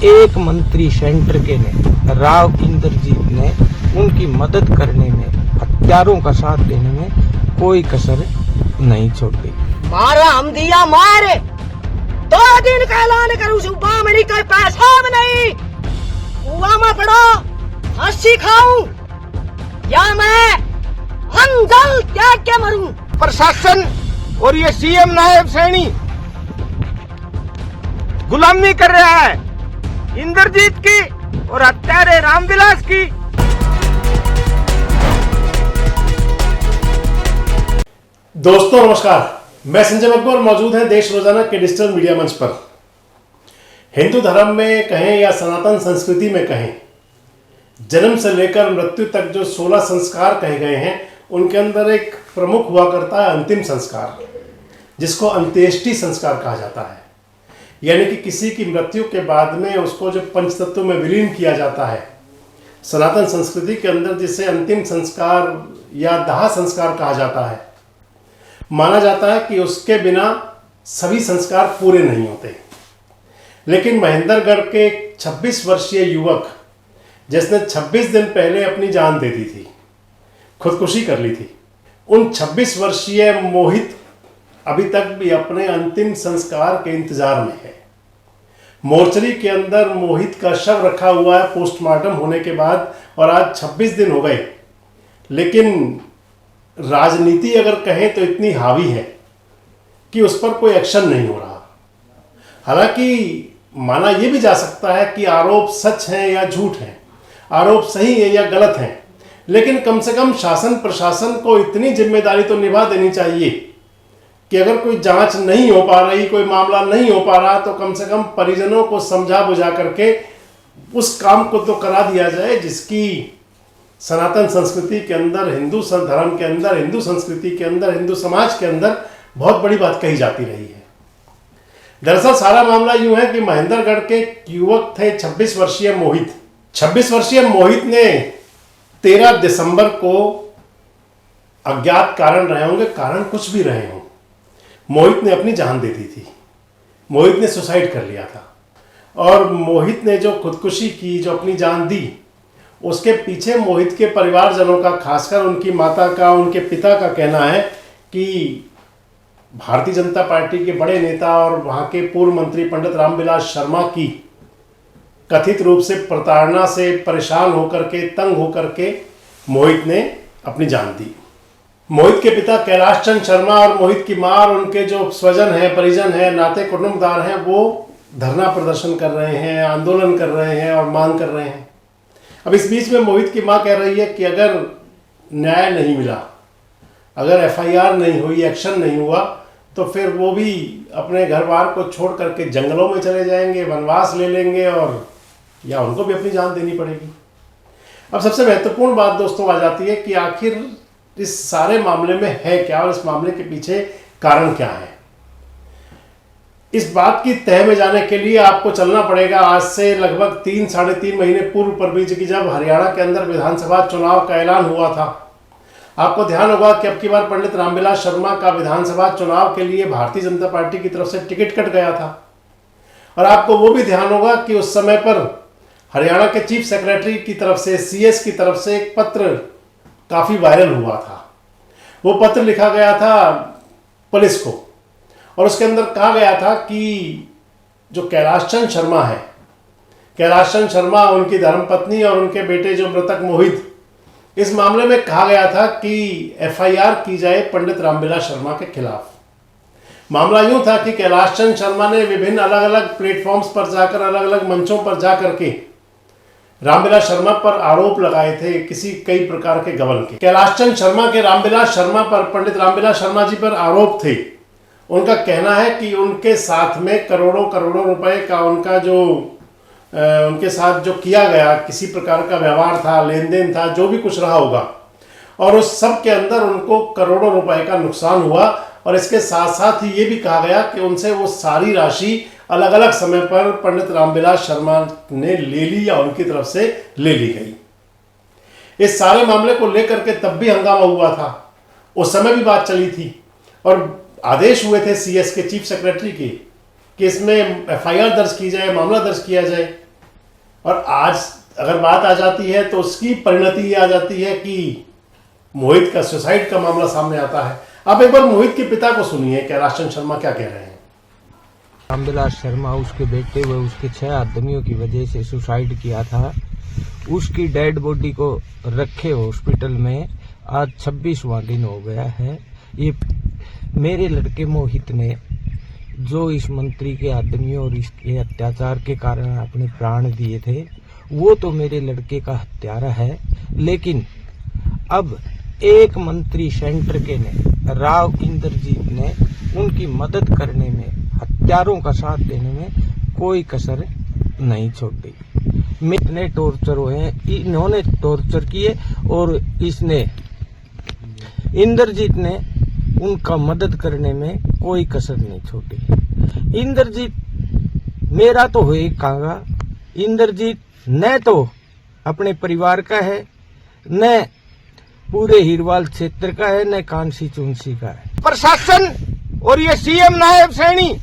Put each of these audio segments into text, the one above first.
एक मंत्री सेंटर के ने राव इंद्रजीत ने उनकी मदद करने में, हत्यारों का साथ देने में कोई कसर नहीं छोड़ी। मारा हम दिया मारे 2 दिन का ऐलान करूं छू बामणी कोई पैसा भी नहीं, कुआं में पड़ो हंसी खाऊं या मैं अंजल त्याग के मरूं। प्रशासन और ये सीएम नायब सैनी गुलामी कर रहा है इंद्रजीत की और हत्यारे रामविलास की। दोस्तों नमस्कार, मैं संजय मकबूर मौजूद है देश रोजाना के डिजिटल मीडिया मंच पर। हिंदू धर्म में कहें या सनातन संस्कृति में कहें, जन्म से लेकर मृत्यु तक जो 16 संस्कार कहे गए हैं, उनके अंदर एक प्रमुख हुआ करता है अंतिम संस्कार, जिसको अंत्येष्टि संस्कार कहा जाता है। यानी कि किसी की मृत्यु के बाद में उसको जो पंचतत्व में विलीन किया जाता है, सनातन संस्कृति के अंदर जिसे अंतिम संस्कार या दाह संस्कार कहा जाता है। माना जाता है कि उसके बिना सभी संस्कार पूरे नहीं होते। लेकिन महेंद्रगढ़ के 26 वर्षीय युवक जिसने 26 दिन पहले अपनी जान दे दी थी, खुदकुशी कर ली थी, उन 26 वर्षीय मोहित अभी तक भी अपने अंतिम संस्कार के इंतजार में है। मोर्चरी के अंदर मोहित का शव रखा हुआ है पोस्टमार्टम होने के बाद, और आज 26 दिन हो गए। लेकिन राजनीति अगर कहें तो इतनी हावी है कि उस पर कोई एक्शन नहीं हो रहा। हालांकि माना यह भी जा सकता है कि आरोप सच हैं या झूठ हैं, आरोप सही है या गलत हैं, लेकिन कम से कम शासन प्रशासन को इतनी जिम्मेदारी तो निभा देनी चाहिए कि अगर कोई जांच नहीं हो पा रही, कोई मामला नहीं हो पा रहा, तो कम से कम परिजनों को समझा बुझा करके उस काम को तो करा दिया जाए जिसकी सनातन संस्कृति के अंदर, हिंदू धर्म के अंदर, हिंदू संस्कृति के अंदर, हिंदू समाज के अंदर बहुत बड़ी बात कही जाती रही है। दरअसल सारा मामला यूं है कि महेंद्रगढ़ के युवक थे 26 वर्षीय मोहित। 26 वर्षीय मोहित ने 13 दिसंबर को अज्ञात कारण रहे होंगे, कारण कुछ भी रहे हों, मोहित ने अपनी जान दे दी थी। मोहित ने सुसाइड कर लिया था। और मोहित ने जो खुदकुशी की, जो अपनी जान दी, उसके पीछे मोहित के परिवारजनों का, खासकर उनकी माता का, उनके पिता का कहना है कि भारतीय जनता पार्टी के बड़े नेता और वहाँ के पूर्व मंत्री पंडित रामविलास शर्मा की कथित रूप से प्रताड़ना से परेशान होकर के, तंग होकर के मोहित ने अपनी जान दी। मोहित के पिता कैलाश चंद शर्मा और मोहित की मां और उनके जो स्वजन हैं, परिजन हैं, नाते कुटुंबदार हैं, वो धरना प्रदर्शन कर रहे हैं, आंदोलन कर रहे हैं और मांग कर रहे हैं। अब इस बीच में मोहित की मां कह रही है कि अगर न्याय नहीं मिला, अगर एफआईआर नहीं हुई, एक्शन नहीं हुआ, तो फिर वो भी अपने घर बार को छोड़ करके जंगलों में चले जाएंगे, वनवास ले लेंगे, और या उनको भी अपनी जान देनी पड़ेगी। अब सबसे महत्वपूर्ण बात दोस्तों आ जाती है कि आखिर इस सारे मामले में है क्या और इस मामले के पीछे कारण क्या है। इस बात की तह में जाने के लिए आपको चलना पड़ेगा आज से लगभग 3-3.5 महीने पूर्व पर भी, जब हरियाणा के अंदर विधानसभा चुनाव का ऐलान हुआ था। आपको ध्यान होगा कि अब की बार पंडित रामविलास शर्मा का विधानसभा चुनाव के लिए भारतीय जनता पार्टी की तरफ से टिकट कट गया था। और आपको वो भी ध्यान होगा कि उस समय पर हरियाणा के चीफ सेक्रेटरी की तरफ से, सीएस की तरफ से एक पत्र काफ़ी वायरल हुआ था। वो पत्र लिखा गया था पुलिस को, और उसके अंदर कहा गया था कि जो कैलाश चंद शर्मा है, कैलाश चंद शर्मा, उनकी धर्मपत्नी और उनके बेटे जो मृतक मोहित, इस मामले में कहा गया था कि एफआईआर की जाए पंडित रामविलास शर्मा के खिलाफ। मामला यूं था कि कैलाश चंद शर्मा ने विभिन्न अलग अलग प्लेटफॉर्म्स पर जाकर, अलग अलग मंचों पर जाकर के रामविलास शर्मा पर आरोप लगाए थे किसी कई प्रकार के गबन के। कैलाश चंद शर्मा के रामविलास शर्मा पर, पंडित रामविलास शर्मा जी पर आरोप थे। उनका कहना है कि उनके साथ में करोड़ों रुपए का उनका जो उनके साथ जो किया गया, किसी प्रकार का व्यवहार था, लेन देन था, जो भी कुछ रहा होगा, और उस सब के अंदर उनको करोड़ों रुपए का नुकसान हुआ। और इसके साथ साथ ही ये भी कहा गया कि उनसे वो सारी राशि अलग अलग समय पर पंडित रामविलास शर्मा ने ले ली या उनकी तरफ से ले ली गई। इस सारे मामले को लेकर के तब भी हंगामा हुआ था, उस समय भी बात चली थी, और आदेश हुए थे सीएस के, चीफ सेक्रेटरी के, कि इसमें एफआईआर दर्ज की जाए, मामला दर्ज किया जाए। और आज अगर बात आ जाती है तो उसकी परिणति ये आ जाती है कि मोहित का सुसाइड का मामला सामने आता है। आप एक बार मोहित के पिता को सुनिए कैलाश चंद शर्मा क्या कह रहे हैं। रामविलास शर्मा उसके बेटे व उसके 6 आदमियों की वजह से सुसाइड किया था। उसकी डेड बॉडी को रखे हॉस्पिटल में आज 26वां दिन हो गया है। ये मेरे लड़के मोहित ने जो इस मंत्री के आदमियों और इसके अत्याचार के कारण अपने प्राण दिए थे, वो तो मेरे लड़के का हत्यारा है। लेकिन अब एक मंत्री सेंटर के ने, राव इंद्रजीत ने, उनकी मदद करने में, हत्यारों का साथ देने में कोई कसर नहीं छोड़ी। इतने टॉर्चर हुए, इन्होंने टॉर्चर किए और इसने इंद्रजीत ने उनका मदद करने में कोई कसर नहीं छोड़ी। इंद्रजीत मेरा तो हुए कांगा, इंद्रजीत न तो अपने परिवार का है, न पूरे हीरवाल क्षेत्र का है, न कांसी चुनसी का है। प्रशासन और ये सीएम नायब श्रेणी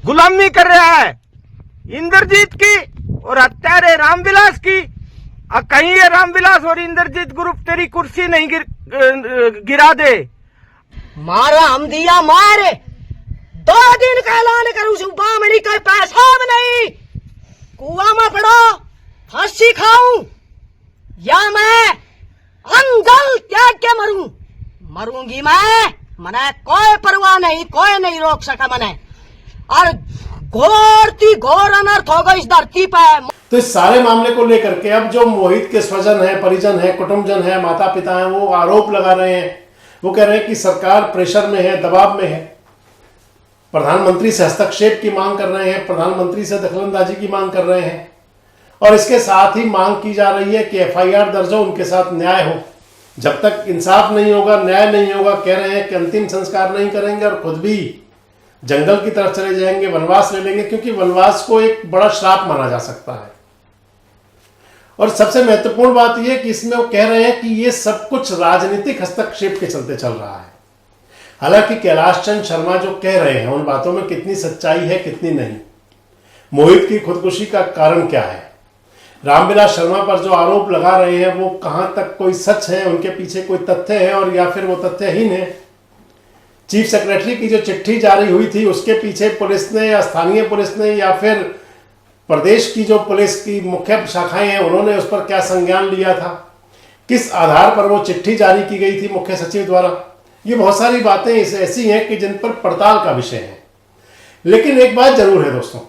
गुलामी कर रहा है इंद्रजीत की और हत्यारे रामविलास की। कहीं ये रामविलास और इंद्रजीत ग्रुप तेरी कुर्सी नहीं गिरा दे। मारा हम दिया मारे 2 दिन का ऐलान करूं सुबह मणि कोई पैसा नहीं, कुआं में पड़ो फांसी खाऊं या मैं अंगल त्याग के मरूंगी मैं। मने कोई परवाह नहीं, कोई नहीं रोक सका मने। और घोर अनर्थ होगा इस धरती पर। तो इस सारे मामले को लेकर के अब जो मोहित के स्वजन है, परिजन है, कुटुंबजन है, माता पिता हैं, वो आरोप लगा रहे हैं। वो कह रहे हैं कि सरकार प्रेशर में है, दबाव में है। प्रधानमंत्री से हस्तक्षेप की मांग कर रहे हैं, प्रधानमंत्री से दखलंदाजी की मांग कर रहे हैं और इसके साथ ही मांग की जा रही है कि एफआईआर दर्ज हो, उनके साथ न्याय हो। जब तक इंसाफ नहीं होगा, न्याय नहीं होगा, कह रहे हैं कि अंतिम संस्कार नहीं करेंगे और खुद भी जंगल की तरफ चले जाएंगे, वनवास ले लेंगे, क्योंकि वनवास को एक बड़ा श्राप माना जा सकता है। और सबसे महत्वपूर्ण बात यह कि इसमें वो कह रहे हैं कि ये सब कुछ राजनीतिक हस्तक्षेप के चलते चल रहा है। हालांकि कैलाश चंद शर्मा जो कह रहे हैं उन बातों में कितनी सच्चाई है, कितनी नहीं। मोहित की खुदकुशी का कारण क्या है, रामविलास शर्मा पर जो आरोप लगा रहे हैं वो कहां तक कोई सच है, उनके पीछे कोई तथ्य है और या फिर वो तथ्यहीन है। चीफ सेक्रेटरी की जो चिट्ठी जारी हुई थी उसके पीछे पुलिस ने या स्थानीय पुलिस ने या फिर प्रदेश की जो पुलिस की मुख्य शाखाएं हैं उन्होंने उस पर क्या संज्ञान लिया था, किस आधार पर वो चिट्ठी जारी की गई थी मुख्य सचिव द्वारा, ये बहुत सारी बातें ऐसी हैं कि जिन पर पड़ताल का विषय है। लेकिन एक बात जरूर है दोस्तों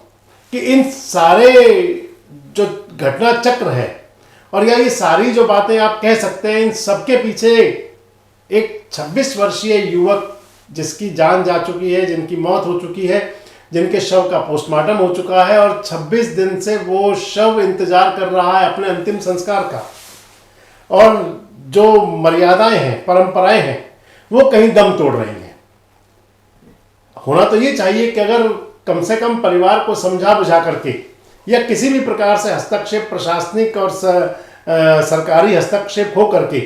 कि इन सारे जो घटना चक्र है और या ये सारी जो बातें आप कह सकते हैं, इन सबके पीछे एक 26 वर्षीय युवक जिसकी जान जा चुकी है, जिनकी मौत हो चुकी है, जिनके शव का पोस्टमार्टम हो चुका है और 26 दिन से वो शव इंतजार कर रहा है अपने अंतिम संस्कार का। और जो मर्यादाएं हैं, परंपराएं हैं, वो कहीं दम तोड़ रही हैं। होना तो ये चाहिए कि अगर कम से कम परिवार को समझा बुझा करके या किसी भी प्रकार से हस्तक्षेप, प्रशासनिक और सरकारी हस्तक्षेप हो करके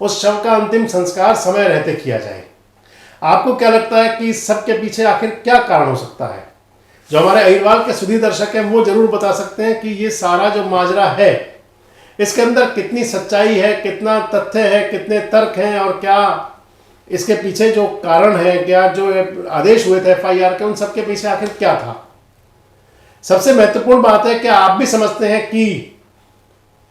उस शव का अंतिम संस्कार समय रहते किया जाए। आपको क्या लगता है कि सबके पीछे आखिर क्या कारण हो सकता है? जो हमारे अहिरवाल के सुधी दर्शक हैं वो जरूर बता सकते हैं कि ये सारा जो माजरा है इसके अंदर कितनी सच्चाई है, कितना तथ्य है, कितने तर्क हैं और क्या इसके पीछे जो कारण है, क्या जो आदेश हुए थे एफआईआर के, उन सबके पीछे आखिर क्या था। सबसे महत्वपूर्ण बात है कि आप भी समझते हैं कि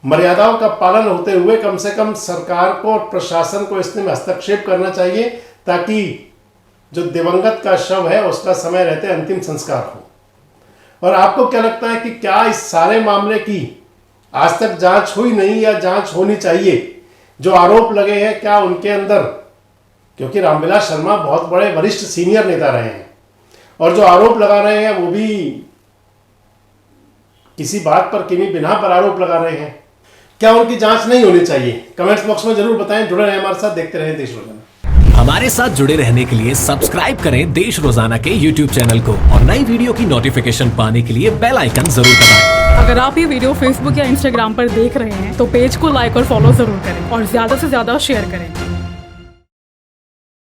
मर्यादाओं का पालन होते हुए कम से कम सरकार को और प्रशासन को इसमें हस्तक्षेप करना चाहिए ताकि जो दिवंगत का शव है उसका समय रहते अंतिम संस्कार हो। और आपको क्या लगता है कि क्या इस सारे मामले की आज तक जांच हुई नहीं या जांच होनी चाहिए? जो आरोप लगे हैं क्या उनके अंदर, क्योंकि रामविलास शर्मा बहुत बड़े वरिष्ठ सीनियर नेता रहे हैं और जो आरोप लगा रहे हैं वो भी किसी बात पर, किसी बिना पर आरोप लगा रहे हैं, क्या उनकी जांच नहीं होनी चाहिए? कमेंट्स बॉक्स में जरूर बताएं। जुड़े रहें हमारे साथ, देखते रहें देश रोजाना। हमारे साथ जुड़े रहने के लिए सब्सक्राइब करें देश रोजाना के YouTube चैनल को और नई वीडियो की नोटिफिकेशन पाने के लिए बेल आइकन जरूर दबाएं। अगर आप ये वीडियो Facebook या Instagram पर देख रहे हैं तो पेज को लाइक और फॉलो जरूर करें और ज्यादा से ज्यादा शेयर करें।